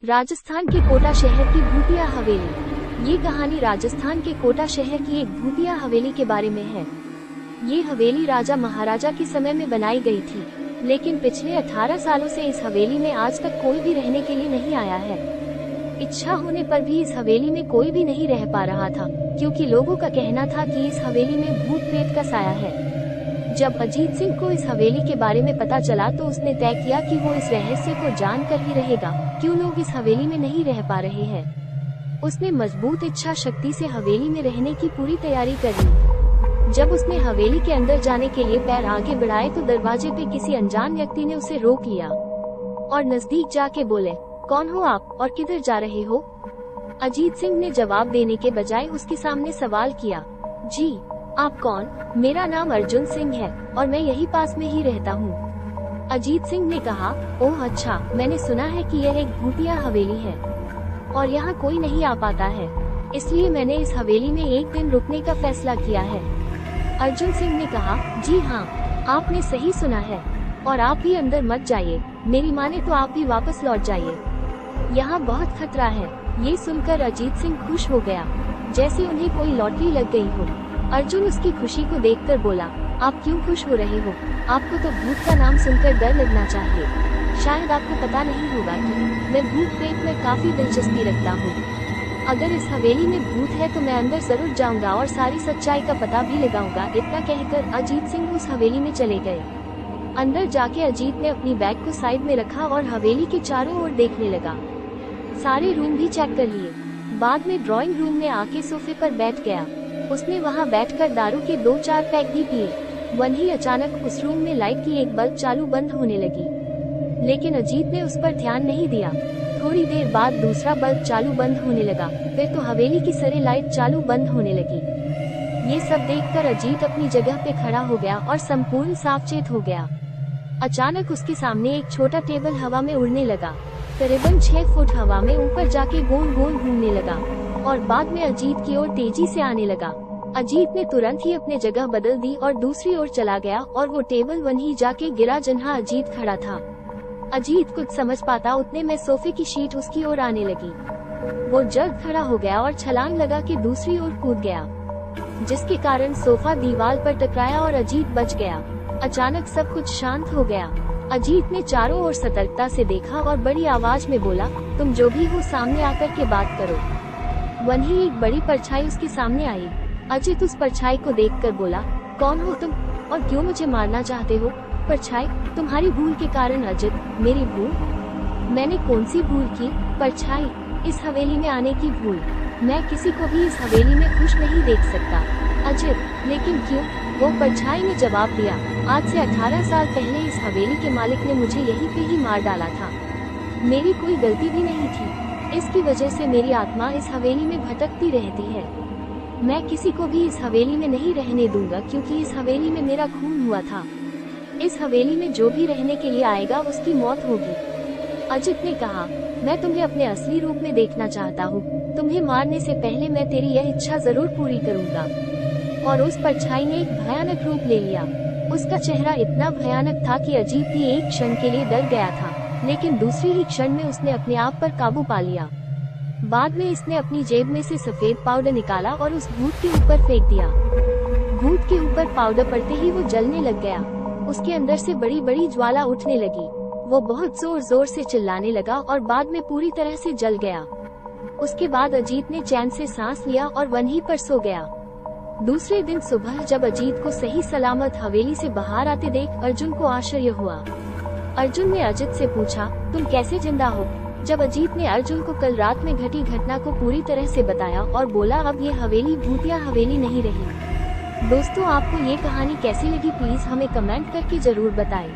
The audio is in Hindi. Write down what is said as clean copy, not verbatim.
राजस्थान के कोटा शहर की भूतिया हवेली। ये कहानी राजस्थान के कोटा शहर की एक भूतिया हवेली के बारे में है। ये हवेली राजा महाराजा के समय में बनाई गई थी, लेकिन पिछले 18 सालों से इस हवेली में आज तक कोई भी रहने के लिए नहीं आया है। इच्छा होने पर भी इस हवेली में कोई भी नहीं रह पा रहा था, क्योंकि लोगों का कहना था कि इस हवेली में भूत प्रेत का साया है। जब अजीत सिंह को इस हवेली के बारे में पता चला तो उसने तय किया कि वो इस रहस्य को जानकर ही रहेगा, क्यों लोग इस हवेली में नहीं रह पा रहे हैं। उसने मजबूत इच्छा शक्ति से हवेली में रहने की पूरी तैयारी कर ली। जब उसने हवेली के अंदर जाने के लिए पैर आगे बढ़ाए तो दरवाजे पे किसी अनजान व्यक्ति ने उसे रोक लिया और नजदीक जाके बोले, कौन हो आप और किधर जा रहे हो? अजीत सिंह ने जवाब देने के बजाय उसके सामने सवाल किया, जी आप कौन? मेरा नाम अर्जुन सिंह है और मैं यही पास में ही रहता हूँ। अजीत सिंह ने कहा, ओह अच्छा, मैंने सुना है कि यह एक भूतिया हवेली है और यहाँ कोई नहीं आ पाता है, इसलिए मैंने इस हवेली में एक दिन रुकने का फैसला किया है। अर्जुन सिंह ने कहा, जी हाँ, आपने सही सुना है और आप भी अंदर मत जाइए, मेरी माने तो आप भी वापस लौट जाइए, यहाँ बहुत खतरा है। ये सुनकर अजीत सिंह खुश हो गया, जैसे उन्हें कोई लॉटरी लग गई हो। अर्जुन उसकी खुशी को देखकर बोला, आप क्यों खुश हो रहे हो? आपको तो भूत का नाम सुनकर डर लगना चाहिए। शायद आपको पता नहीं होगा कि मैं भूत प्रेत में काफी दिलचस्पी रखता हूँ। अगर इस हवेली में भूत है तो मैं अंदर जरूर जाऊंगा और सारी सच्चाई का पता भी लगाऊंगा। इतना कहकर अजीत सिंह उस हवेली में चले गए। अंदर जाके अजीत ने अपनी बैग को साइड में रखा और हवेली के चारों ओर देखने लगा। सारे रूम भी चेक कर लिए। बाद में ड्राइंग रूम में आके सोफे पर बैठ गया। उसने वहां बैठकर दारू के 2-4 पैक भी पिए। वहीं अचानक उस रूम में लाइट की एक बल्ब चालू बंद होने लगी, लेकिन अजीत ने उस पर ध्यान नहीं दिया। थोड़ी देर बाद दूसरा बल्ब चालू बंद होने लगा, फिर तो हवेली की सारी लाइट चालू बंद होने लगी। ये सब देखकर अजीत अपनी जगह पे खड़ा हो गया और संपूर्ण सावचेत हो गया। अचानक उसके सामने एक छोटा टेबल हवा में उड़ने लगा, करीबन 6 फुट हवा में ऊपर जाके गोल गोल घूमने लगा और बाद में अजीत की ओर तेजी से आने लगा। अजीत ने तुरंत ही अपने जगह बदल दी और दूसरी ओर चला गया और वो टेबल वहीं जाके गिरा जहाँ अजीत खड़ा था। अजीत कुछ समझ पाता उतने में सोफे की शीट उसकी ओर आने लगी। वो जल्द खड़ा हो गया और छलांग लगा के दूसरी ओर कूद गया, जिसके कारण सोफा दीवार पर टकराया और अजीत बच गया। अचानक सब कुछ शांत हो गया। अजीत ने चारों ओर सतर्कता से देखा और बड़ी आवाज में बोला, तुम जो भी हो सामने आकर के बात करो। वहीं एक बड़ी परछाई उसके सामने आई। अजीत उस परछाई को देखकर बोला, कौन हो तुम और क्यों मुझे मारना चाहते हो? परछाई, तुम्हारी भूल के कारण। अजीत, मेरी भूल? मैंने कौन सी भूल की? परछाई, इस हवेली में आने की भूल। मैं किसी को भी इस हवेली में खुश नहीं देख सकता। अजीत, लेकिन क्यों? वो परछाई ने जवाब दिया, आज से 18 साल पहले इस हवेली के मालिक ने मुझे यहीं पे ही मार डाला था। मेरी कोई गलती भी नहीं थी, इसकी वजह से मेरी आत्मा इस हवेली में भटकती रहती है। मैं किसी को भी इस हवेली में नहीं रहने दूंगा, क्योंकि इस हवेली में मेरा खून हुआ था। इस हवेली में जो भी रहने के लिए आएगा उसकी मौत होगी। अजीत ने कहा, मैं तुम्हें अपने असली रूप में देखना चाहता हूँ। तुम्हें मारने से पहले मैं तेरी यह इच्छा जरूर पूरी करूँगा। और उस परछाई ने एक भयानक रूप ले लिया। उसका चेहरा इतना भयानक था कि अजीत भी एक क्षण के लिए डर गया था, लेकिन दूसरी ही क्षण में उसने अपने आप पर काबू पा लिया। बाद में इसने अपनी जेब में से सफेद पाउडर निकाला और उस भूत के ऊपर फेंक दिया। भूत के ऊपर पाउडर पड़ते ही वो जलने लग गया। उसके अंदर से बड़ी बड़ी ज्वाला उठने लगी। वो बहुत जोर जोर से चिल्लाने लगा और बाद में पूरी तरह से जल गया। उसके बाद अजीत ने चैन से सांस लिया और वहीं पर सो गया। दूसरे दिन सुबह जब अजीत को सही सलामत हवेली से बाहर आते देख अर्जुन को आश्चर्य हुआ। अर्जुन ने अजीत से पूछा, तुम कैसे जिंदा हो? जब अजीत ने अर्जुन को कल रात में घटी घटना को पूरी तरह से बताया और बोला, अब ये हवेली भूतिया हवेली नहीं रही। दोस्तों, आपको ये कहानी कैसी लगी प्लीज हमें कमेंट करके जरूर बताएं।